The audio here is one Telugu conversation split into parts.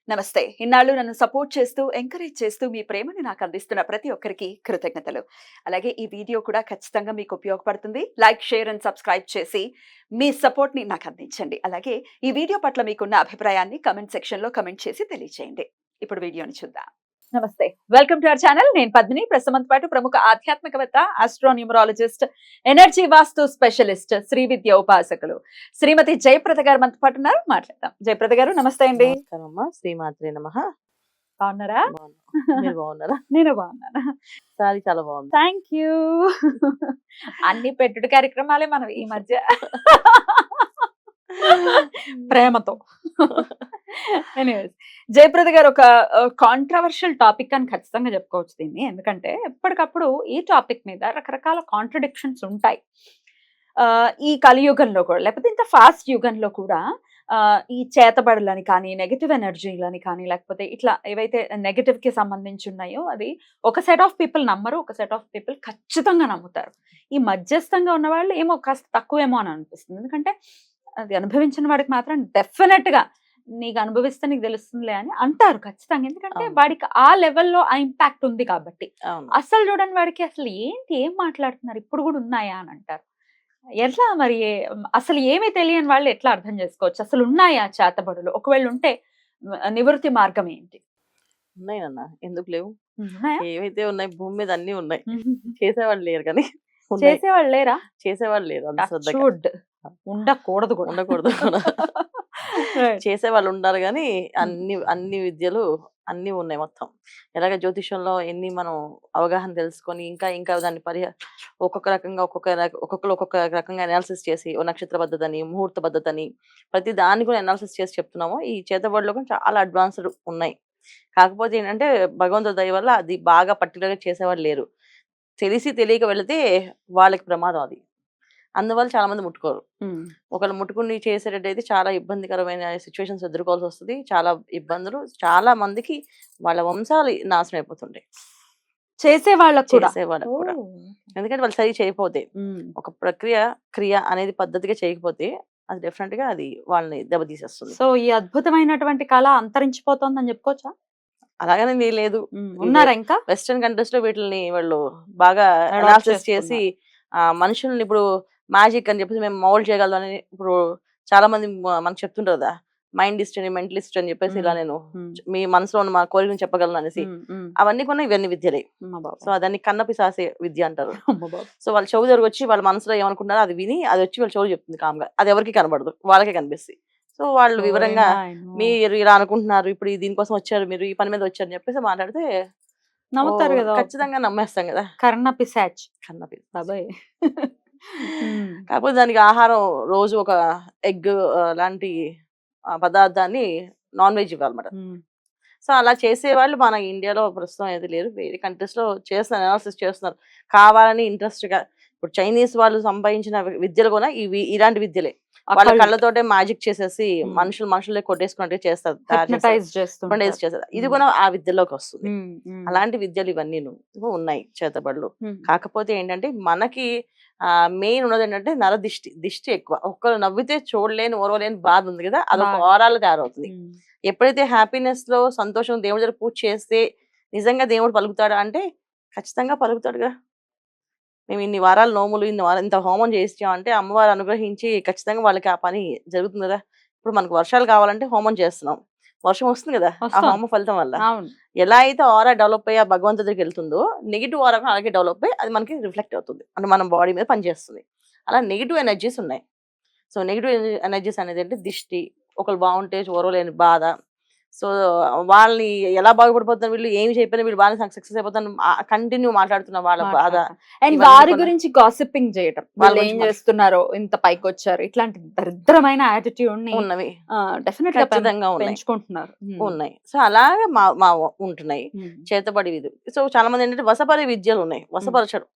నమస్తే. ఇన్నాళ్ళు నన్ను సపోర్ట్ చేస్తూ, ఎంకరేజ్ చేస్తూ మీ ప్రేమని నాకు అందిస్తున్న ప్రతి ఒక్కరికి కృతజ్ఞతలు. అలాగే ఈ వీడియో కూడా ఖచ్చితంగా మీకు ఉపయోగపడుతుంది. లైక్, షేర్ అండ్ సబ్స్క్రైబ్ చేసి మీ సపోర్ట్‌ని నాకు అందించండి. అలాగే ఈ వీడియో పట్ల మీకున్న అభిప్రాయాన్ని కామెంట్ సెక్షన్‌లో కామెంట్ చేసి తెలియజేయండి. ఇప్పుడు వీడియోని చూద్దాం. నమస్తే. Welcome to our channel. నేను పద్మిని. ప్రస్తుతంతో పాటు ప్రముఖ ఆధ్యాత్మికవేత్త, ఆస్ట్రోన్యూమరాలజిస్ట్, ఎనర్జీ వాస్తు స్పెషలిస్ట్, శ్రీ విద్య ఉపాసకులు శ్రీమతి జయప్రద గారు మనతో పాటు ఉన్నారు. మాట్లాడదాం. జయప్రద గారు నమస్తే అండి. నమస్కారం అమ్మా. శ్రీమాత్రే నమః. బాగున్నారా? బాగున్నా. మీరు బాగున్నారా? నేను బాగున్నాను. సారీ చాలా బాగుంది. Thank you. అన్ని పెట్టుడు కార్యక్రమాలే మనం ఈ మధ్య ప్రేమతో. ఎనీవేస్, జయప్రద గారు ఒక కాంట్రవర్షియల్ టాపిక్ అని ఖచ్చితంగా చెప్పుకోవచ్చు దీన్ని. ఎందుకంటే ఎప్పటికప్పుడు ఈ టాపిక్ మీద రకరకాల కాంట్రడిక్షన్స్ ఉంటాయి. ఈ కలియుగంలో కూడా, లేకపోతే ఇంత ఫాస్ట్ యుగంలో కూడా ఈ చేతబడులని కానీ, నెగటివ్ ఎనర్జీలని కానీ, లేకపోతే ఇట్లా ఏవైతే నెగటివ్ కి సంబంధించి ఉన్నాయో అది ఒక సెట్ ఆఫ్ పీపుల్ నమ్మరు, ఒక సెట్ ఆఫ్ పీపుల్ ఖచ్చితంగా నమ్ముతారు. ఈ మధ్యస్థంగా ఉన్న వాళ్ళు ఏమో కాస్త తక్కువేమో అని అనిపిస్తుంది. ఎందుకంటే అది అనుభవించిన వాడికి మాత్రం డెఫినెట్ గా నీకు అనుభవిస్తే నీకు తెలుస్తుందిలే అని అంటారు ఖచ్చితంగా. ఎందుకంటే వాడికి ఆ లెవెల్లో ఆ ఇంపాక్ట్ ఉంది కాబట్టి. అసలు చూడని వాడికి అసలు ఏంటి, ఏం మాట్లాడుతున్నారు, ఇప్పుడు కూడా ఉన్నాయా అని అంటారు. ఎట్లా మరి అసలు ఏమీ తెలియని వాళ్ళు ఎట్లా అర్థం చేసుకోవచ్చు? అసలు ఉన్నాయా చేతబడులు? ఒకవేళ ఉంటే నివృత్తి మార్గం ఏంటి? ఉన్నాయి అన్న, ఎందుకు లేవు? ఉన్నాయా? ఏవైతే ఉన్నాయి భూమి మీద అన్ని ఉన్నాయి. చేసేవాళ్ళు లేరు కానీ చేసేవాళ్ళు లేరా? చేసేవాళ్ళు లేరు. అంత శ్రద్ధగా ఉండకూడదు కూడా. ఉండకూడదు కూడా. చేసేవాళ్ళు ఉండాలి కానీ అన్ని విద్యలు అన్ని ఉన్నాయి మొత్తం. ఎలాగ జ్యోతిషంలో ఎన్ని మనం అవగాహన తెలుసుకొని ఇంకా ఇంకా దాన్ని ఒక్కొక్క రకంగా ఒక్కొక్కరు ఒక్కొక్క రకంగా అనాలిసిస్ చేసి, ఓ నక్షత్ర పద్ధతి అని, ముహూర్త పద్ధతి అని, ప్రతి దాన్ని కూడా అనాలిసిస్ చేసి చెప్తున్నాము. ఈ చేతబడిలో కూడా చాలా అడ్వాన్స్డ్ ఉన్నాయి. కాకపోతే ఏంటంటే భగవంతుడి దయ వల్ల అది బాగా పర్టికులర్గా చేసేవాళ్ళు లేరు. తెలిసి తెలియక వెళితే వాళ్ళకి ప్రమాదం అది. అందువల్ల చాలా మంది ముట్టుకోరు. ఒకళ్ళు ముట్టుకుని చేసేటట్టయితే చాలా ఇబ్బందికరమైన సిచ్యువేషన్స్ ఎదుర్కోవాల్సి వస్తుంది. చాలా ఇబ్బందులు, చాలా మందికి వాళ్ళ వంశాలు నాశనం అయిపోతుంటాయి. చేసేవాళ్ళకు కూడా. ఎందుకంటే వాళ్ళు సరి చేయకపోతే, ఒక క్రియ అనేది పద్ధతిగా చేయకపోతే అది డెఫినెట్ గా అది వాళ్ళని దెబ్బతీసేస్తుంది. సో ఈ అద్భుతమైనటువంటి కళ అంతరించిపోతుందని చెప్పుకోవచ్చా? అలాగనే లేదు. ఉన్నారా ఇంకా? వెస్టర్న్ కంట్రీస్ లో వీటిని వాళ్ళు బాగా అనాలిసిస్ చేసి మనుషుల్ని ఇప్పుడు మ్యాజిక్ అని చెప్పేసి మేము మౌల్డ్ చేయగలం అని ఇప్పుడు చాలా మంది మనకు చెప్తుంటారు కదా, మైండిస్ట్ అని, మెంటలిస్ట్ అని చెప్పేసి ఇలా నేను మీ మనసులో ఉన్న మా కోరికను చెప్పగలను అనేసి. అవన్నీ కూడా ఇవన్నీ విద్యలే. సో అదాన్ని కన్నపిశాసే విద్య అంటారు. సో వాళ్ళ చెవు దగ్గర వచ్చి వాళ్ళ మనసులో ఏమనుకుంటారో అది విని అది వచ్చి వాళ్ళ చెవు చెప్తుంది కామ్గా. అది ఎవరికి కనబడదు, వాళ్ళకే కనిపిస్తుంది. సో వాళ్ళు వివరంగా మీరు ఇలా అనుకుంటున్నారు, ఇప్పుడు దీనికోసం వచ్చారు, మీరు ఈ పని మీద వచ్చారని చెప్పేసి మాట్లాడితే నమ్ముతారు కదా, ఖచ్చితంగా నమ్మేస్తాం కదా. కర్ణపిశాచ్. బాబాయ్. కాకపోతే దానికి ఆహారం రోజు ఒక ఎగ్ లాంటి పదార్థాన్ని నాన్ వెజ్ ఇవ్వాలన్నమాట. సో అలా చేసేవాళ్ళు మన ఇండియాలో ప్రస్తుతం అయితే లేరు. వేరే కంట్రీస్ లో చేస్తున్నారు, అనాలిసిస్ చేస్తున్నారు కావాలని ఇంట్రెస్ట్ గా. ఇప్పుడు చైనీస్ వాళ్ళు సంపాదించిన విద్యలు కూడా ఇలాంటి విద్యలే. వాళ్ళ కళ్ళతోటే మ్యాజిక్ చేసేసి మనుషులే కొట్టేసుకున్నట్టు చేస్తారు. ఇది కూడా ఆ విద్యలోకి వస్తుంది. అలాంటి విద్యలు ఇవన్నీ ఉన్నాయి చేతబడులు. కాకపోతే ఏంటంటే మనకి మెయిన్ ఉన్నది ఏంటంటే దిష్టి ఎక్కువ. ఒక్కరు నవ్వితే చూడలేని, ఓరవలేని బాధ ఉంది కదా, అదొక ఓరాలు తయారవుతుంది. ఎప్పుడైతే హ్యాపీనెస్ లో, సంతోషం, దేవుడి దగ్గర పూజ చేస్తే నిజంగా దేవుడు పలుకుతాడా అంటే ఖచ్చితంగా పలుకుతాడుగా. మేము ఇన్ని వారాలు నోములు, ఇంత హోమం చేసామంటే అమ్మవారు అనుగ్రహించి ఖచ్చితంగా వాళ్ళకి ఆ పని జరుగుతుంది కదా. ఇప్పుడు మనకు వర్షాలు కావాలంటే హోమం చేస్తున్నాం, వర్షం వస్తుంది కదా ఆ హోమ ఫలితం వల్ల. ఎలా అయితే ఆరా డెవలప్ అయ్యి ఆ భగవంతుడి దగ్గరికి వెళ్తుందో, నెగిటివ్ ఆరా అలాగే డెవలప్ అయ్యి అది మనకి రిఫ్లెక్ట్ అవుతుంది, అంటే మన బాడీ మీద పనిచేస్తుంది. అలా నెగిటివ్ ఎనర్జీస్ ఉన్నాయి. సో నెగిటివ్ ఎనర్జీస్ అనేది అంటే దిష్టి, ఒకరు బాగుంటే ఓరవలేని బాధ. సో వాళ్ళని ఎలా బాగుపడిపోతున్నారు, వీళ్ళు ఏమి చెప్పినా వీళ్ళు బాగా సక్సెస్ అయిపోతాను కంటిన్యూ మాట్లాడుతున్న వాళ్ళ బాధ. అండ్ వారి గురించి గాసిపింగ్ చేయటం, వాళ్ళు ఏం చేస్తున్నారో, ఇంత పైకి వచ్చారు, ఇట్లాంటి దరిద్రమైన యాటిట్యూడ్ ఉన్నవి డెఫినెట్ గా పెంచుకుంటున్నారు ఉన్నాయి. సో అలాగే మా ఉంటున్నాయి చేతబడి విధులు. సో చాలా మంది ఏంటంటే వశపరి విద్యలు ఉన్నాయి, వశపరచడం.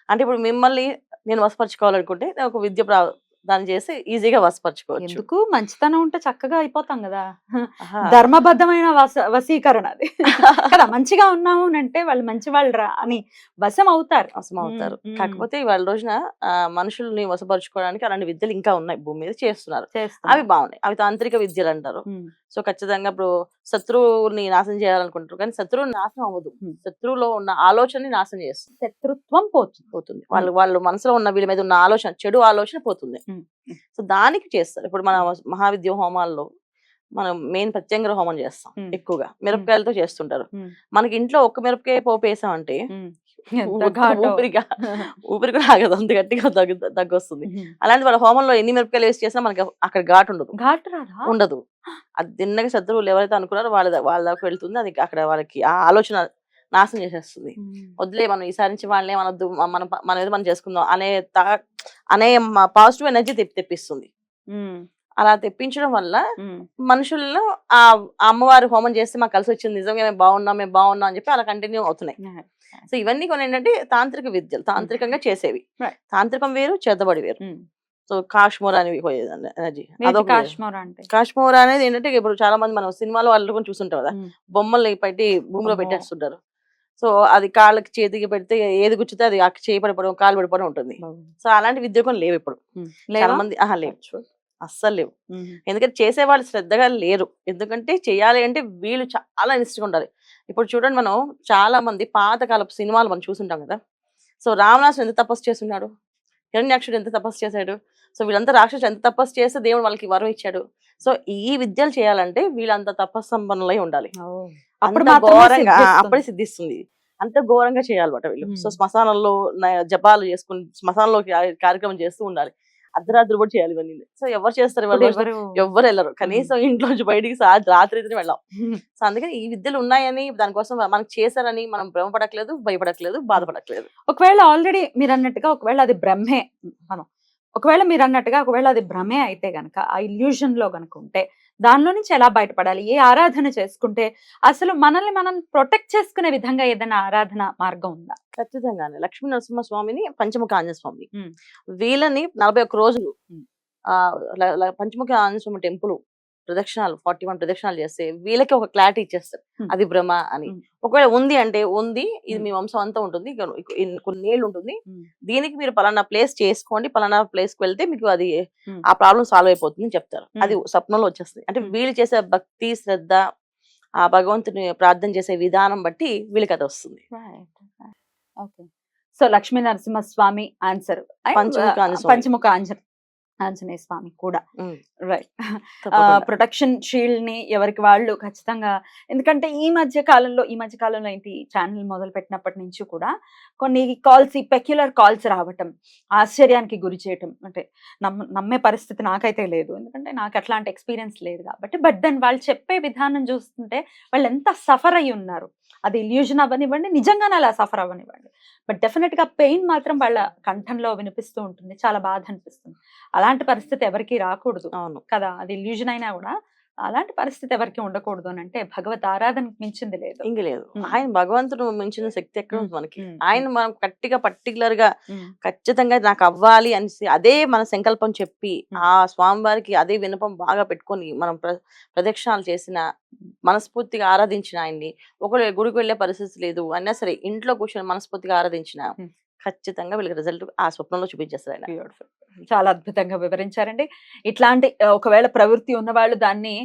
అంటే ఇప్పుడు మిమ్మల్ని నేను వశపరచుకోవాలనుకుంటే ఒక విద్య దాన్ని చేసి ఈజీగా వశపరచుకోవచ్చు. ఎందుకు మంచితనం ఉంటే చక్కగా అయిపోతాం కదా. ఆహా. ధర్మబద్ధమైన వశీకరణ అది కదా. మంచిగా ఉన్నాము అని అంటే వాళ్ళు మంచి వాళ్ళు రా అని వశం అవుతారు. అవుతారు. కాకపోతే ఇవాళ రోజున మనుషుల్ని వశపరుచుకోవడానికి అలాంటి విద్యలు ఇంకా ఉన్నాయి భూమి మీద, చేస్తున్నారు. అవి బాగున్నాయి. అవి తాంత్రిక విద్యలు అంటారు. సో ఖచ్చితంగా ఇప్పుడు శత్రువుని నాశనం చేయాలనుకుంటారు, కానీ శత్రువుని నాశనం అవ్వదు. శత్రువులో ఉన్న ఆలోచనని నాశనం చేస్తుంది. శత్రుత్వం పోతుంది. వాళ్ళు మనసులో ఉన్న వీళ్ళ మీద ఉన్న ఆలోచన, చెడు ఆలోచన పోతుంది. సో దానికి చేస్తారు. ఇప్పుడు మన మహావిద్య హోమాల్లో మనం మెయిన్ ప్రత్యంగర హోమం చేస్తాం ఎక్కువగా, మిరపకాయలతో చేస్తుంటారు. మనకి ఇంట్లో ఒక్క మిరపకాయ పోపు వేసామంటే ఊపిరి కూడా ఆగదు, అంత గట్టిగా దగ్గొస్తుంది. అలాంటి వాళ్ళ హోమంలో ఎన్ని మిరపకాయలు వేసి చేసినా మనకి అక్కడ ఘాటు ఉండదు. అది తిన్నగా శత్రువులు ఎవరైతే అనుకున్నారో వాళ్ళ దాకా వెళ్తుంది. అది అక్కడ వాళ్ళకి ఆ ఆలోచన నాశనం చేసేస్తుంది. వదిలే, మనం ఈసారి నుంచి వాళ్ళని మనొద్దు, మన ఏదో మనం చేసుకుందాం అనే పాజిటివ్ ఎనర్జీ తెప్పిస్తుంది. అలా తెప్పించడం వల్ల మనుషుల్లో ఆ అమ్మవారి హోమం చేస్తే మాకు కలిసి వచ్చింది, నిజంగా మేము బాగున్నాం అని చెప్పి అలా కంటిన్యూ అవుతున్నాయి. సో ఇవన్నీ కొన్ని ఏంటంటే తాంత్రిక విద్యలు, తాంత్రికంగా చేసేవి. తాంత్రికం వేరు, చేతబడి వేరు. సో కాశ్మోరా అనేవి ఎనర్జీ, కాశ్మోరా అనేది ఏంటంటే ఇప్పుడు చాలా మంది మనం సినిమాలో వాళ్ళు చూస్తుంటాం కదా, బొమ్మల్ని పట్టి భూమిలో పెట్టేస్తుంటారు. సో అది కాళ్ళకి చేతికి పెడితే ఏది గుచ్చితే అది చేయి పడిపోవడం, కాలు పడిపోవడం ఉంటుంది. సో అలాంటి విద్య కూడా లేవు ఇప్పుడు. చాలా మంది లేవు, అస్సలు లేవు. ఎందుకంటే చేసేవాళ్ళు శ్రద్ధగా లేరు. ఎందుకంటే చేయాలి అంటే వీళ్ళు చాలా నిష్ఠగా ఉండాలి. ఇప్పుడు చూడండి, మనం చాలా మంది పాతకాలపు సినిమాలు మనం చూసుంటాం కదా. సో రావణాసుడు ఎంత తపస్సు చేస్తున్నాడు, హిరణ్యాక్షుడు ఎంత తపస్సు చేశాడు. సో వీళ్ళంతా రాక్షసుడు ఎంత తపస్సు చేస్తే దేవుడు వాళ్ళకి వరం ఇచ్చాడు. సో ఈ విద్యలు చేయాలంటే వీళ్ళంత తపస్సు సంపన్నులై ఉండాలి. అప్పుడే సిద్ధిస్తుంది. అంత ఘోరంగా చేయాలన్నమాట వీళ్ళు. సో శ్మశానంలో జపాలు చేసుకుని శ్మశానంలో కార్యక్రమం చేస్తూ ఉండాలి. అర్ధరాత్రి కూడా చేయాలి ఇవన్నీ. సో ఎవరు చేస్తారు? ఎవరు వెళ్ళరు. కనీసం ఇంట్లోంచి బయటికి రాత్రి వెళ్ళాం. సో అందుకని ఈ విద్యలు ఉన్నాయని, దానికోసం మనకు చేశారని మనం భ్రమపడట్లేదు, భయపడట్లేదు, బాధపడట్లేదు. ఒకవేళ ఆల్రెడీ మీరు అన్నట్టుగా ఒకవేళ అది బ్రహ్మే, ఒకవేళ అది భ్రమే అయితే గనక, ఆ ఇల్యూజన్ లో గనక ఉంటే దానిలో నుంచి ఎలా బయటపడాలి? ఏ ఆరాధన చేసుకుంటే అసలు మనల్ని మనం ప్రొటెక్ట్ చేసుకునే విధంగా ఏదైనా ఆరాధన మార్గం ఉందా? ఖచ్చితంగానే లక్ష్మీ నరసింహ స్వామిని, పంచముఖ ఆంజనేయ స్వామి, వీళ్ళని 41 రోజులు పంచముఖ ఆంజనేయ స్వామి టెంపుల్ ప్రదక్షిణాలు 41 ప్రదక్షిణాలు చేస్తే వీళ్ళకి ఒక క్లారిటీ ఇచ్చేస్తారు అది భ్రమ అని. ఒకవేళ ఉంది అంటే ఉంది, ఇది మీ వంశం అంతా ఉంటుంది, కొన్ని ఏళ్ళు ఉంటుంది, దీనికి మీరు పలానా ప్లేస్ చేసుకోండి, పలానా ప్లేస్ కి వెళ్తే మీకు అది ఆ ప్రాబ్లం సాల్వ్ అయిపోతుంది చెప్తారు. అది స్వప్నంలో వచ్చేస్తుంది. అంటే వీళ్ళు చేసే భక్తి, శ్రద్ధ, ఆ భగవంతుని ప్రార్థన చేసే విధానం బట్టి వీళ్ళకి అది వస్తుంది. సో లక్ష్మీ నరసింహ స్వామి ఆన్సర్, పంచముఖ ఆంజనేయ స్వామి కూడా రైట్. ప్రొటెక్షన్ షీల్డ్ ని ఎవరికి వాళ్ళు ఖచ్చితంగా, ఎందుకంటే ఈ మధ్య కాలంలో ఏంటి, ఛానల్ మొదలు పెట్టినప్పటి నుంచి కూడా కొన్ని కాల్స్, ఈ పెక్యులర్ కాల్స్ రావటం, ఆశ్చర్యానికి గురి చేయటం, అంటే నమ్మే పరిస్థితి నాకైతే లేదు, ఎందుకంటే నాకు అట్లాంటి ఎక్స్పీరియన్స్ లేదు కాబట్టి. బట్ దెన్ వాళ్ళు చెప్పే విధానం చూస్తుంటే వాళ్ళు ఎంత సఫర్ అయి ఉన్నారు. అది ఇల్యూజన్ అవ్వనివ్వండి, నిజంగానే అలా సఫర్ అవ్వనివ్వండి, బట్ డెఫినెట్ గా పెయిన్ మాత్రం వాళ్ళ కంఠంలో వినిపిస్తూ ఉంటుంది. చాలా బాధ అనిపిస్తుంది. అలాంటి పరిస్థితి ఎవరికి రాకూడదు కదా. అది ఇల్యూజన్ అయినా కూడా అలాంటి పరిస్థితి ఎవరికి ఉండకూడదు అని అంటే భగవత్ ఆరాధనకు మించింది లేదు. ఇంక లేదు. ఆయన భగవంతుడు మించిన శక్తి ఎక్కడ ఉంది మనకి? ఆయన మనం గట్టిగా పర్టికులర్ గా ఖచ్చితంగా నాకు అవ్వాలి అని అదే మన సంకల్పం చెప్పి ఆ స్వామివారికి అదే వినపం బాగా పెట్టుకొని మనం ప్రదక్షిణాలు చేసిన, మనస్ఫూర్తిగా ఆరాధించిన ఆయన్ని, ఒకవేళ గుడికి వెళ్లే పరిస్థితి లేదు అన్నా సరే ఇంట్లో కూర్చొని మనస్ఫూర్తిగా ఆరాధించిన ఖచ్చితంగా వీళ్ళకి రిజల్ట్ ఆ స్వప్నంలో చూపించేస్తారు ఆయన. బ్యూటిఫుల్. చాలా అద్భుతంగా వివరించారండి. ఇట్లాంటి ఒకవేళ ప్రవృత్తి ఉన్నవాళ్ళు దాన్ని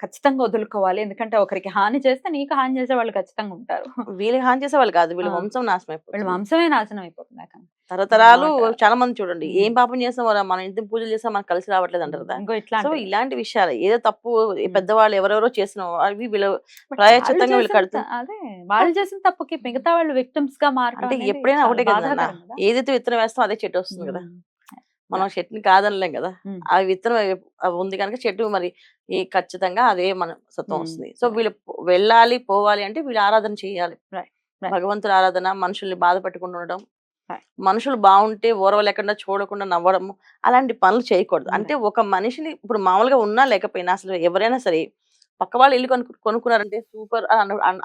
ఖచ్చితంగా వదులుకోవాలి. ఎందుకంటే ఒకరికి హాని చేస్తే నీకు హాని చేసే వాళ్ళు ఖచ్చితంగా ఉంటారు. వీళ్ళకి హాని చేసే వాళ్ళు కాదు, వీళ్ళ వంశం నాశనం అయిపోతుంది. వీళ్ళ వంశమే నాశనం అయిపోతుంది. తరతరాలు చాలా మంది చూడండి, ఏం పాపం చేస్తాం, మన ఇంటి పూజలు చేస్తాం మనకు కలిసి రావట్లేదు అంటారు కదా. సో ఇలాంటి విషయాలు ఏదో తప్పు పెద్దవాళ్ళు ఎవరెవరో చేసిన అవి వీళ్ళు ప్రాయశ్చిత్తంగా వీళ్ళు కడుతుంది. అదే వాళ్ళు చేసిన తప్పుకి మిగతా వాళ్ళు విక్టిమ్స్ గా మారడం అంటే ఎప్పుడైనా ఒకటే కదా, ఏదైతే విత్తనం వేస్తాం అదే చెట్టు వస్తుంది కదా. మనం చెట్టుని కాదనలేం కదా, ఆ విత్తనం ఉంది కనుక చెట్టు మరి ఖచ్చితంగా అదే మన సత్వం వస్తుంది. సో వీళ్ళు వెళ్ళాలి, పోవాలి అంటే వీళ్ళు ఆరాధన చేయాలి. భగవంతుడి ఆరాధన, మనుషుల్ని బాధ పెట్టుకుంటూ ఉండడం, మనుషులు బాగుంటే ఓర్వలేకుండా చూడకుండా నవ్వడం, అలాంటి పనులు చేయకూడదు. అంటే ఒక మనిషిని ఇప్పుడు మామూలుగా ఉన్నా లేకపోయినా అసలు ఎవరైనా సరే పక్క వాళ్ళు ఇల్లు కొనుక్కున్నారంటే సూపర్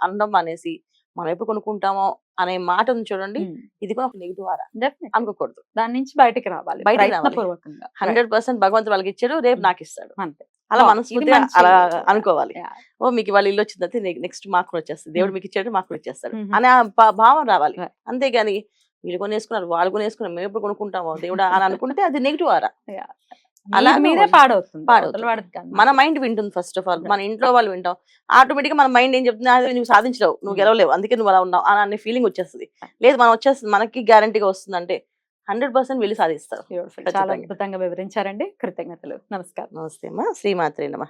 అనడం అనేసి మనం ఎప్పుడు కొనుక్కుంటామో అనే మాట ఉంది చూడండి, ఇది కూడా ఒక నెగిటివ్ ఆరా డెఫినెట్ అనుకోకూడదు. దాని నుంచి బయటికి రావాలి బయటికి రావాలి. ప్రయత్నపూర్వకంగా 100% భగవంతుడు వాళ్ళకి ఇచ్చాడు, రేపు నాకు ఇస్తాడు. అంతే అలా ఇది మనస్ఫూర్తిగా మంచి అలా అనుకోవాలి. Yeah. ఓ మీకు వాళ్ళ ఇల్లు వచ్చిందంటే నెక్స్ట్ మాకు కూడా వచ్చేస్తుంది, దేవుడు మీకు ఇచ్చాడు మాకు కూడా వచ్చేస్తాడు Mhm. అనే ఆ భావం రావాలి. Right. అంతేగాని వీళ్ళు కొనేసుకున్నారు వాళ్ళు కొనేసుకున్నారు మేము ఎప్పుడు కొనుక్కుంటామో దేవుడా అని అనుకుంటే అది నెగిటివ్ ఆరా. Yeah. అలా మీదే పాడవుతుంది పాడవుతుంది. అవతల వాడిది కాదు. మన మైండ్ వింటుంది ఫస్ట్ ఆఫ్ ఆల్, మన ఇంట్లో వాళ్ళు వింటాం, ఆటోమేటిక్ గా మన మైండ్ ఏం చెప్తుంది, అది నువ్వు సాధించలేవు, నువ్వు గెలవలేవు, అందుకే నువ్వు అలా ఉన్నావు అనే ఫీలింగ్ వచ్చేస్తుంది. లేదు మనం వచ్చేస్తుంది, మనకి గ్యారంటీగా వస్తుంది అంటే 100% వెళ్ళి సాధిస్తారు. Beautiful. చాలా ఖచ్చితంగా. అద్భుతంగా వివరించారండి. కృతజ్ఞతలు. నమస్కారం. నమస్తే అమ్మా, శ్రీమాత్రే నమః.